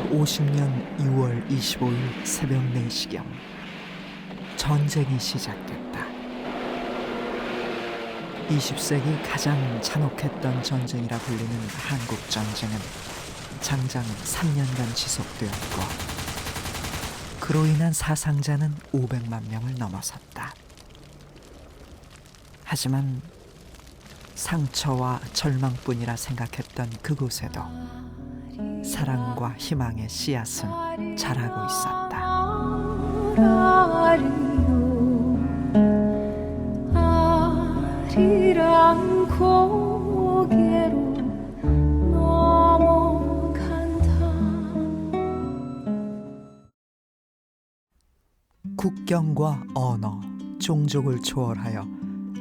1950년 6월 25일 새벽 4시경 전쟁이 시작됐다. 20세기 가장 잔혹했던 전쟁이라 불리는 한국전쟁은 장장 3년간 지속되었고 그로 인한 사상자는 500만 명을 넘어섰다. 하지만 상처와 절망뿐이라 생각했던 그곳에도 사랑과 희망의 씨앗은 자라고 있었다. 아리랑 고개로 넘어간다. 국경과 언어, 종족을 초월하여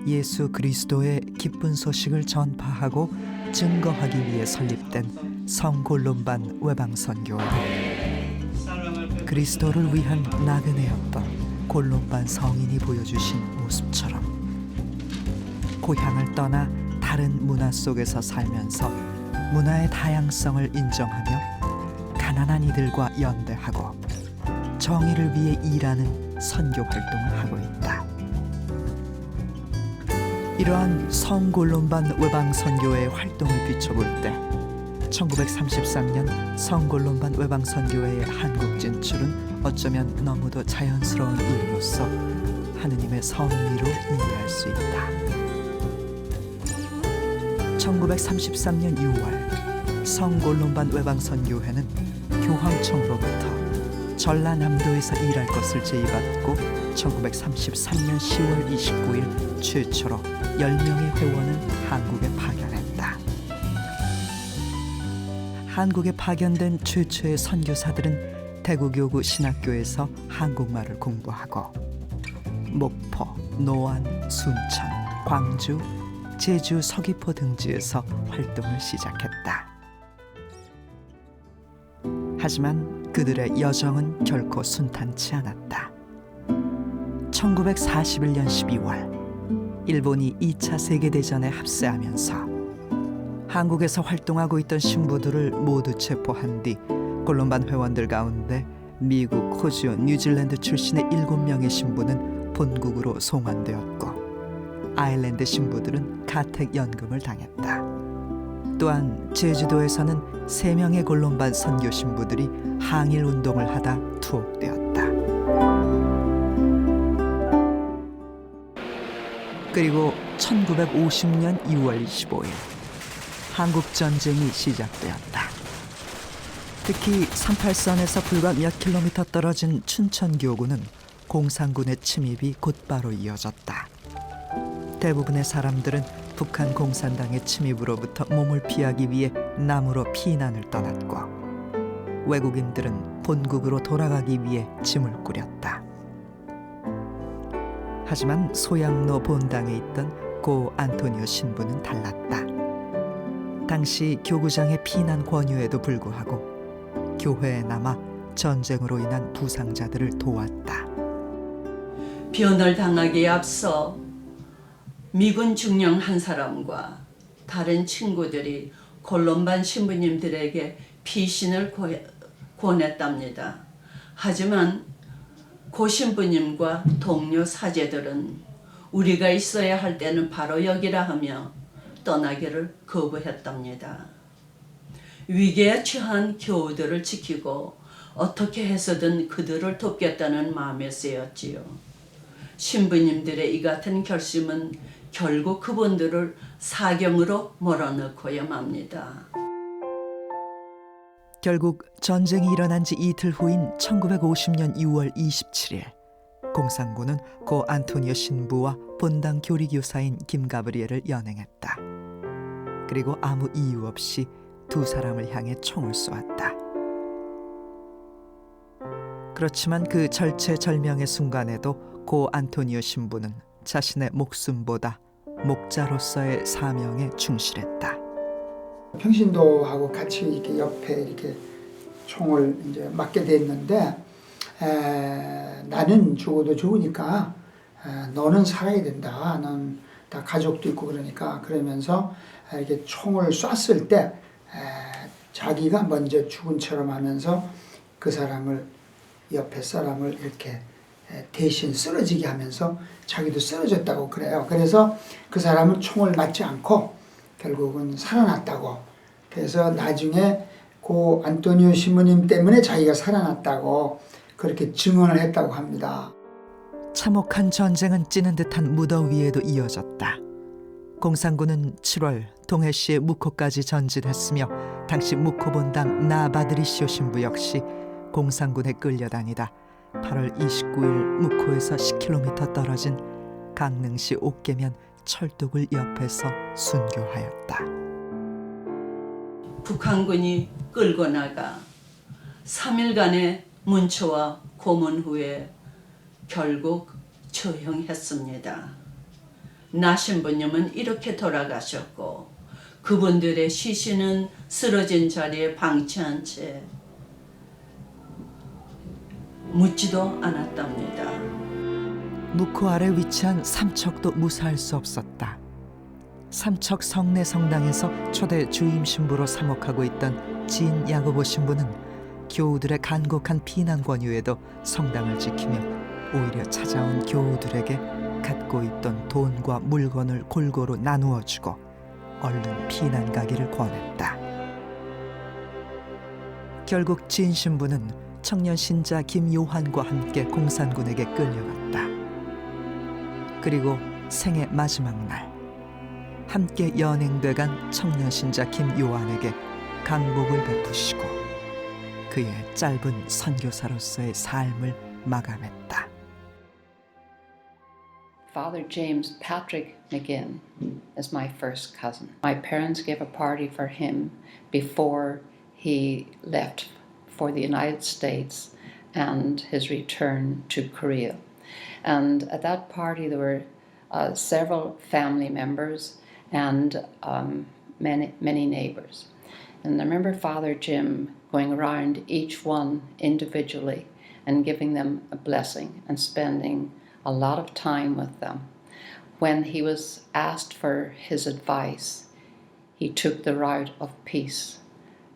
예수 그리스도의 기쁜 소식을 전파하고 증거하기 위해 설립된 성골론반 외방선교회. 그리스도를 위한 나그네였던 골론반 성인이 보여주신 모습처럼 고향을 떠나 다른 문화 속에서 살면서 문화의 다양성을 인정하며 가난한 이들과 연대하고 정의를 위해 일하는 선교 활동을 하고 있다. 이러한 성골론반 외방선교회의 활동을 비춰볼 때 1933년 성골론반 외방선교회의 한국 진출은 어쩌면 너무도 자연스러운 일로서 하느님의 섭리로 이해할 수 있다. 1933년 6월 성골론반 외방선교회는 교황청으로부터 전라남도에서 일할 것을 제의받고 1933년 10월 29일 최초로 10명의 회원을 한국에 파견했다. 한국에 파견된 최초의 선교사들은 대구교구 신학교에서 한국말을 공부하고 목포, 노안, 순천, 광주, 제주, 서귀포 등지에서 활동을 시작했다. 하지만 그들의 여정은 결코 순탄치 않았다. 1941년 12월 일본이 2차 세계대전에 합세하면서 한국에서 활동하고 있던 신부들을 모두 체포한 뒤 골론반 회원들 가운데 미국, 호주, 뉴질랜드 출신의 7명의 신부는 본국으로 송환되었고 아일랜드 신부들은 가택연금을 당했다. 또한 제주도에서는 3명의 골론반 선교 신부들이 항일 운동을 하다 투옥되었다. 그리고 1950년 2월 25일 한국전쟁이 시작되었다. 특히 38선에서 불과 몇 킬로미터 떨어진 춘천교구는 공산군의 침입이 곧바로 이어졌다. 대부분의 사람들은 북한 공산당의 침입으로부터 몸을 피하기 위해 남으로 피난을 떠났고 외국인들은 본국으로 돌아가기 위해 짐을 꾸렸다. 하지만 소양로 본당에 있던 고 안토니오 신부는 달랐다. 당시 교구장의 피난 권유에도 불구하고 교회에 남아 전쟁으로 인한 부상자들을 도왔다. 변을 당하기에 앞서 미군 중령 한 사람과 다른 친구들이 골론반 신부님들에게 피신을 권했답니다. 하지만 고 신부님과 동료 사제들은 우리가 있어야 할 때는 바로 여기라 하며 떠나기를 거부했답니다. 위기에 처한 교우들을 지키고 어떻게 해서든 그들을 돕겠다는 마음에 쓰였지요. 신부님들의 이 같은 결심은 결국 그분들을 사경으로 몰아넣고야 맙니다. 결국 전쟁이 일어난 지 이틀 후인 1950년 6월 27일 공산군은 고 안토니오 신부와 본당 교리교사인 김가브리엘을 연행했다. 그리고 아무 이유 없이 두 사람을 향해 총을 쏘았다. 그렇지만 그 절체절명의 순간에도 고 안토니오 신부는 자신의 목숨보다 목자로서의 사명에 충실했다. 평신도하고 같이 이렇게 옆에 이렇게 총을 이제 맞게 됐는데 나는 죽어도 좋으니까 너는 살아야 된다. 넌 다 가족도 있고 그러니까 그러면서 이렇게 총을 쐈을 때 자기가 먼저 죽은 처럼 하면서 그 사람을 옆에 사람을 이렇게 대신 쓰러지게 하면서 자기도 쓰러졌다고 그래요. 그래서 그 사람은 총을 맞지 않고 결국은 살아났다고. 그래서 나중에 고 안토니오 신부님 때문에 자기가 살아났다고 그렇게 증언을 했다고 합니다. 참혹한 전쟁은 찌는 듯한 무더위에도 이어졌다. 공산군은 7월 동해시의 무코까지 전진했으며 당시 무코 본당 나바드리시오 신부 역시 공산군에 끌려다니다 8월 29일 무코에서 10km 떨어진 강릉시 옥계면 철도굴 옆에서 순교하였다. 북한군이 끌고 나가 3일간의 문초와 고문 후에 결국 처형했습니다. 나 신부님은 이렇게 돌아가셨고 그분들의 시신은 쓰러진 자리에 방치한 채 묻지도 않았답니다. 무코 아래 위치한 삼척도 무사할 수 없었다. 삼척 성내 성당에서 초대 주임 신부로 사목하고 있던 진 야고보 신부는 교우들의 간곡한 피난 권유에도 성당을 지키며 오히려 찾아온 교우들에게 갖고 있던 돈과 물건을 골고루 나누어 주고 얼른 피난 가기를 권했다. 결국 진 신부는 청년 신자 김요한과 함께 공산군에게 끌려갔다. 그리고 생애 마지막 날 함께 연행돼간 청년 신자 김요한에게 강복을 베푸시고 그의 짧은 선교사로서의 삶을 마감했다. Father James Patrick McGinn is my first cousin. My parents gave a party for him before he left for the United States and his return to Korea. And at that party there were several family members and many neighbors. And I remember Father Jim going around each one individually and giving them a blessing and spending a lot of time with them. When he was asked for his advice, he took the route of peace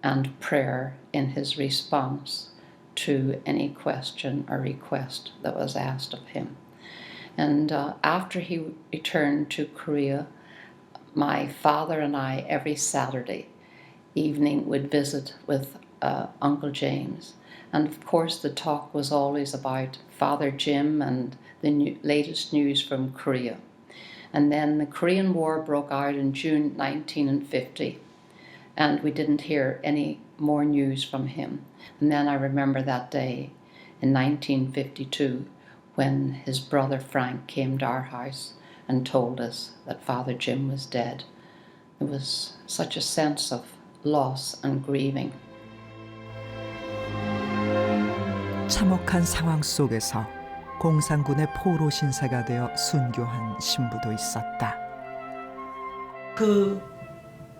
and prayer in his response to any question or request that was asked of him. And after he returned to Korea, my father and I every Saturday evening would visit with Uncle James. And of course the talk was always about Father Jim and the latest news from Korea. And then the Korean War broke out in June 1950, and we didn't hear any more news from him. And then I remember that day in 1952 when his brother Frank came to our house and told us that Father Jim was dead. There was such a sense of loss and grieving. 참혹한 상황 속에서 공산군의 포로 신세가 되어 순교한 신부도 있었다. 그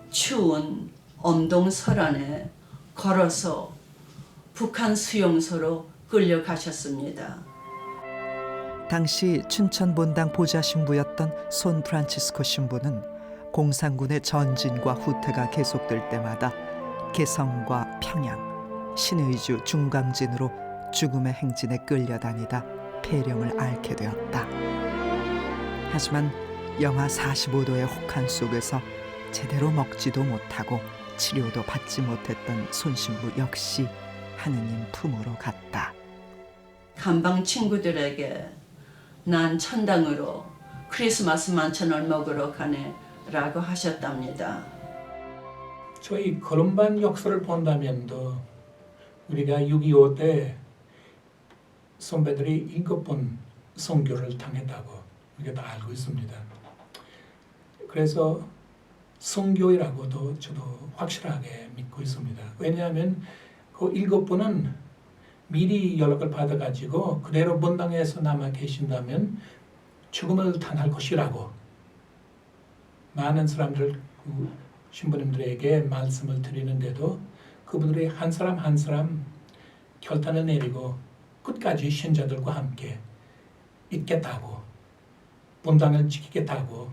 추운 엄동설안에 걸어서 북한 수용소로 끌려가셨습니다. 당시 춘천 본당 보좌 신부였던 손 프란치스코 신부는 공산군의 전진과 후퇴가 계속될 때마다 개성과 평양, 신의주 중광진으로 죽음의 행진에 끌려다니다 폐령을 앓게 되었다. 하지만 영하 45도의 혹한 속에서 제대로 먹지도 못하고 치료도 받지 못했던 손 신부 역시 하느님 품으로 갔다. 감방 친구들에게 난 천당으로 크리스마스 만찬을 먹으러 가네 라고 하셨답니다. 저희 걸음반 역사를 본다면도 우리가 6.25 때 선배들이 7번 선교를 당했다고 우리가 다 알고 있습니다. 그래서 선교이라고도 저도 확실하게 믿고 있습니다. 왜냐하면 그 7번은 미리 연락을 받아가지고 그대로 본당에서 남아 계신다면 죽음을 당할 것이라고 많은 사람들 신부님들에게 말씀을 드리는데도 그분들이 한 사람 한 사람 결단을 내리고 끝까지 신자들과 함께 있겠다고 본당을 지키겠다고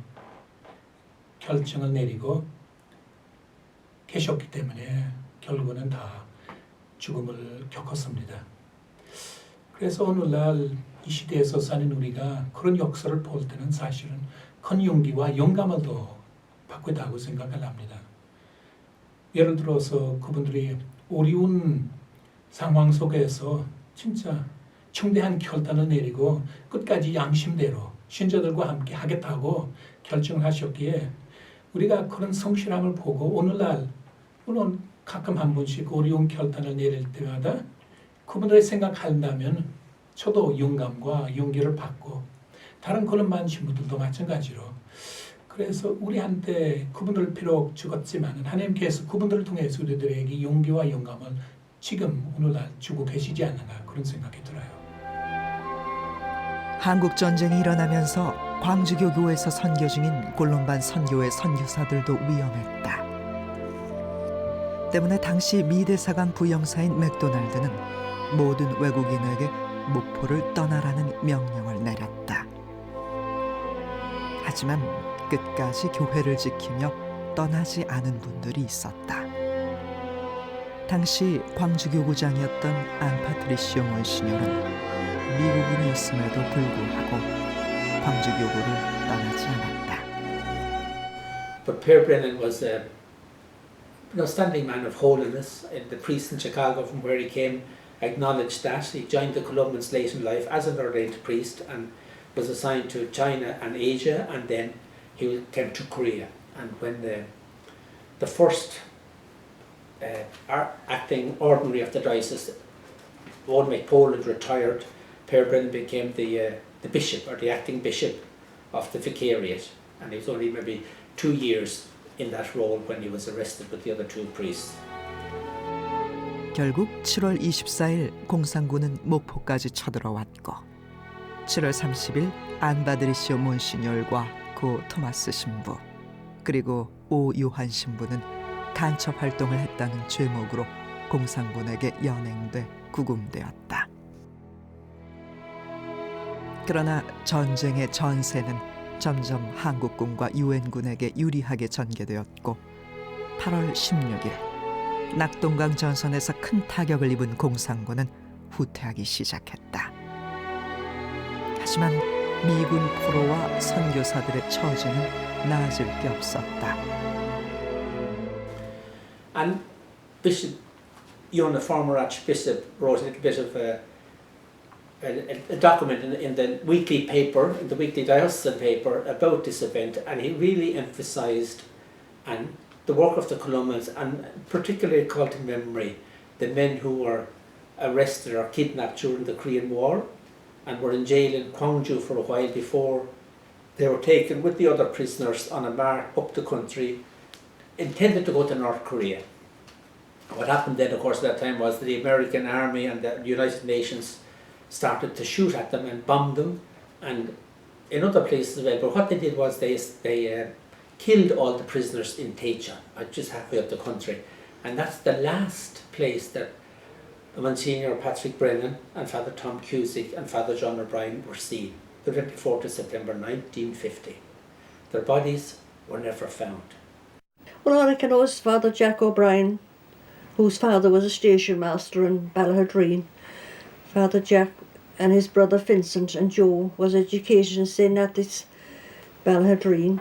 결정을 내리고 계셨기 때문에 결국은 다 죽음을 겪었습니다. 그래서 오늘날 이 시대에서 사는 우리가 그런 역사를 볼 때는 사실은 큰 용기와 영감을 더 받고 있다고 생각을 합니다. 예를 들어서 그분들이 어려운 상황 속에서 진짜 중대한 결단을 내리고 끝까지 양심대로 신자들과 함께 하겠다고 결정을 하셨기에 우리가 그런 성실함을 보고 오늘날 물론 가끔 한 번씩 어려운 결단을 내릴 때마다 그분들의 생각한다면 저도 영감과 용기를 받고 다른 그런 많은 신부들도 마찬가지로 그래서 우리한테 그분들 비록 죽었지만 하나님께서 그분들을 통해서 우리들에게 용기와 영감을 지금 오늘날 주고 계시지 않나 그런 생각이 들어요. 한국 전쟁이 일어나면서 광주교구에서 선교 중인 골롬반 선교회 선교사들도 위험했다. 때문에 당시 미 대사관 부영사인 맥도날드는 모든 외국인에게 목포를 떠나라는 명령을 내렸다. 하지만 끝까지 교회를 지키며 떠나지 않은 분들이 있었다. 당시 광주교구장이었던 안파트리시오 몬시뇨는 미국인이었음에도 불구하고 광주교구를 떠나지 않았다. But Per Brennan was a outstanding man of holiness. The priest in Chicago from where he came acknowledged that. He joined the Columbians late in life as an ordained priest and was assigned to China and Asia, and then he came to Korea. And when the first acting ordinary of the diocese, Old McPoland, retired, Per Brennan became the bishop or the acting bishop of the vicariate, and he was only maybe 2 years in that role when he was arrested with the other two priests. 결국 7월 24일 공산군은 목포까지 쳐들어왔고 7월 30일 안바드리시오 몬시뇰과 고 토마스 신부 그리고 오 요한 신부는 간첩 활동을 했다는 죄목으로 공산군에게 연행돼 구금되었다. 그러나 전쟁의 전세는 점점 한국군과 유엔군에게 유리하게 전개되었고 8월 16일 낙동강 전선에서 큰 타격을 입은 공산군은 후퇴하기 시작했다. 하지만 미군 포로와 선교사들의 처지는 나아질 게 없었다. And Bishop Yonah, former Archbishop, wrote a little bit of a document in the weekly paper, in the weekly diocesan paper, about this event, and he really emphasised the work of the Columbians, and particularly called to memory the men who were arrested or kidnapped during the Korean War and were in jail in Gwangju for a while before they were taken with the other prisoners on a march up the country, intended to go to North Korea. What happened then, of course, at that time was that the American Army and the United Nations started to shoot at them and bomb them, and in other places as well. But what they did was they killed all the prisoners in Taecheon, which is halfway up the country, and that's the last place that Monsignor Patrick Brennan and Father Tom Cusick and Father John O'Brien were seen, the 24th of September 1950. Their bodies were never found. Well, all I can know is Father Jack O'Brien, whose father was a station master in Ballahadreen. Father Jack and his brother Vincent and Joe was educationists in at this Ballahadreen.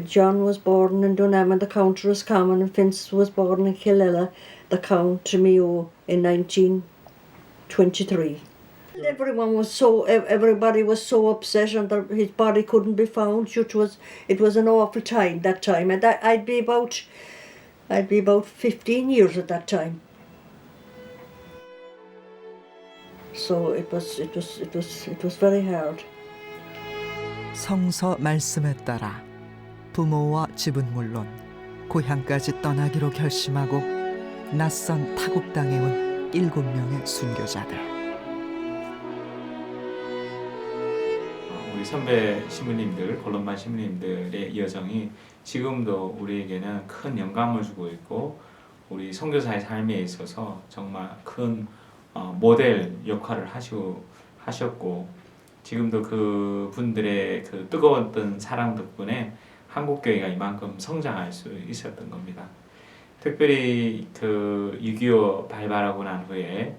John was born in Dunamon, the County Roscommon, and Vince was born in Killella, the County Mayo, in 1923. Everybody was so upset, and his body couldn't be found. It was an awful time that time, and I'd be about 15 years at that time. So it was very hard. 성서 말씀에 따라 부모와 집은 물론 고향까지 떠나기로 결심하고 낯선 타국 땅에 온 7명의 순교자들. 우리 선배 신부님들, 골롬반 신부님들의 여정이 지금도 우리에게는 큰 영감을 주고 있고 우리 선교사의 삶에 있어서 정말 큰 모델 역할을 하셨고 지금도 그 분들의 그 뜨거웠던 사랑 덕분에 한국교회가 이만큼 성장할 수 있었던 겁니다. 특별히 그 6.25 발발하고 난 후에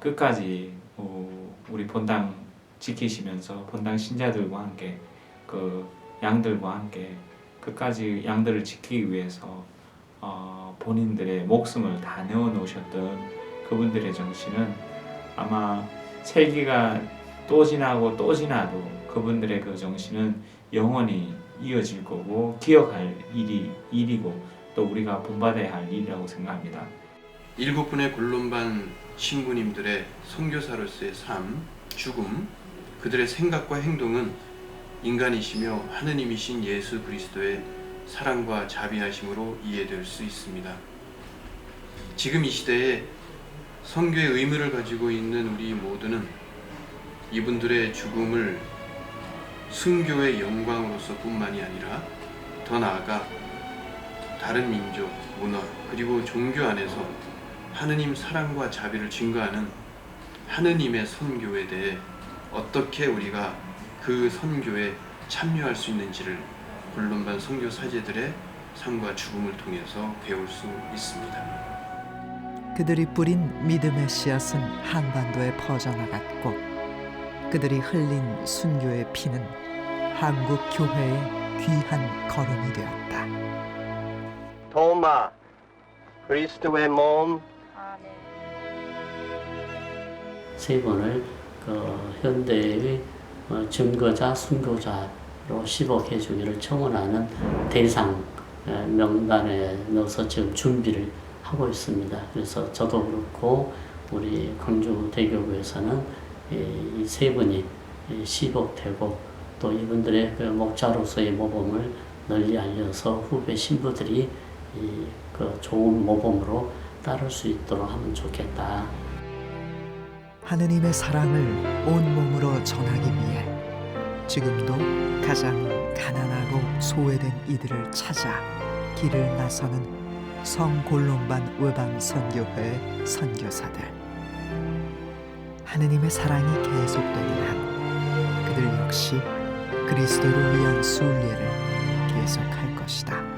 끝까지 우리 본당 지키시면서 본당 신자들과 함께 그 양들과 함께 끝까지 양들을 지키기 위해서 본인들의 목숨을 다 내어 놓으셨던 그분들의 정신은 아마 세기가 또 지나고 또 지나도 그분들의 그 정신은 영원히 이어질 거고 기억할 일이고 또 우리가 본받아야 할 일이라고 생각합니다. 7분의 골룸반 신부님들의 선교사로서의 삶, 죽음, 그들의 생각과 행동은 인간이시며 하느님이신 예수 그리스도의 사랑과 자비하심으로 이해될 수 있습니다. 지금 이 시대에 선교의 의무를 가지고 있는 우리 모두는 이분들의 죽음을 순교의 영광으로서 뿐만이 아니라 더 나아가 다른 민족, 문화, 그리고 종교 안에서 하느님 사랑과 자비를 증거하는 하느님의 선교에 대해 어떻게 우리가 그 선교에 참여할 수 있는지를 골룸반 선교 사제들의 삶과 죽음을 통해서 배울 수 있습니다. 그들이 뿌린 믿음의 씨앗은 한반도에 퍼져나갔고 그들이 흘린 순교의 피는 한국 교회의 귀한 거름이 되었다. 도마, 그리스도의 몸. 세 분을 그 현대의 증거자, 순교자로 시복해 주기를 청원하는 대상 명단에 넣어서 지금 준비를 하고 있습니다. 그래서 저도 그렇고 우리 광주 대교구에서는 이 세 분이 시복되고 또 이분들의 그 목자로서의 모범을 널리 알려서 후배 신부들이 그 좋은 모범으로 따를 수 있도록 하면 좋겠다. 하느님의 사랑을 온몸으로 전하기 위해 지금도 가장 가난하고 소외된 이들을 찾아 길을 나서는 성골룸반 외방선교회의 선교사들. 하느님의 사랑이 계속되는 한 그들 역시 그리스도를 위한 순례를 계속할 것이다.